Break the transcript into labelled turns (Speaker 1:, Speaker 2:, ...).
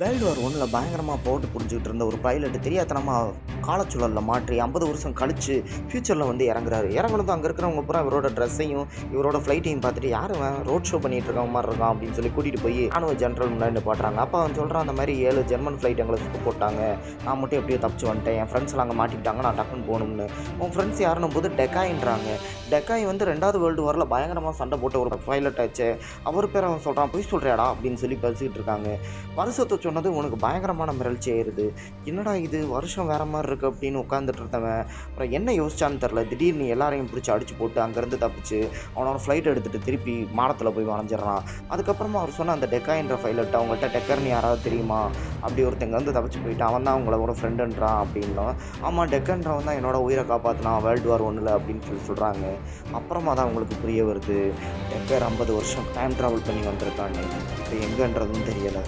Speaker 1: World war 1ல பயங்கரமா போட்டு புடிச்சுக்கிட்டு இருந்த ஒரு பைலட் தெரியாத்தனமா காலச்சுழல்ல மாற்றி 50 வருஷம் கழிச்சு ஃபியூச்சர்ல வந்து இறங்குறாரு. இறங்குனதும் அங்க இருக்கிறவங்க பூரா இவரோட ட்ரெஸ்ஸையும், இவரோட ஃப்ளைட்டையும் பார்த்துட்டு, "யாரு இவன்? ரோட் ஷோ பண்ணிட்டு இருக்கவன் மாரி இருக்கான்" அப்படின்னு சொல்லி கூட்டிட்டு போய் ராணுவ ஜெனரல் முன்னாடி நிப்பாட்டுறாங்க. அப்ப அவன் சொல்றான், "அந்த மாரி 7 ஜெர்மன் ஃப்ளைட் எங்கள சுட்டு போட்டாங்க. நான் மட்டும் எப்படியோ தப்பிச்சு வந்துட்டேன். என் ஃப்ரெண்ட்ஸ்லாம் அங்க மாட்டிக்கிட்டாங்க. நான் டக்குன்னு போணும்னு." உன் ஃப்ரெண்ட்ஸ் யாருன்னும்போது டெக்காய்ன்றாங்க. டெக்காய் வந்து 2வது வேர்ல்டு வார்ல பயங்கரமா சண்டை போட்ட ஒரு பைலட் ஆச்சே. அவர் பேர அவன் சொல்றான். "பொய் சொல்றியாடா?" அப்படின்னு சொல்லி பேசிக்கிட்டு இருக்காங்க. வருஷத்த சொன்னது உனக்கு பயங்கரமான மிரட்சி ஆயிருது. என்னடா இது வருஷம் வேற மாரி இருக்கு அப்படின்னு உட்காந்துட்டு இருந்தவன், அப்புறம் என்ன யோசிச்சான்னு தெரியல. திடீர்னு எல்லாரையும் பிடிச்சு அடிச்சு போட்டு அங்கேருந்து தப்பிச்சு, அவனோட ஃப்ளைட் எடுத்துட்டு திருப்பி வானத்துல போய் வளைஞ்சிடுறான். அதுக்கப்புறமா அவர் சொன்ன அந்த டெக்காய்ன்ற பைலட், "அவங்கள்ட்ட டெக்கர்னு யாராவது தெரியுமா? அப்படி ஒருத்தங்க வந்து தப்பிச்சு போயிட்டான். அவன் தான் அவங்களோட ஃப்ரெண்டுன்றான்" அப்படின்னும். ஆமா, டெக்கன்றவன் தான் என்னோட உயிரை காப்பாற்றினான் வேர்ல்டு வார் 1ல அப்படின்னு சொல்றாங்க. அப்புறமா தான் அவங்களுக்கு புரிய வருது, டெக்கர் 50 வருஷம் டைம் ட்ராவல் பண்ணி வந்திருக்கான்னு. இப்போ எங்கன்றதும் தெரியல.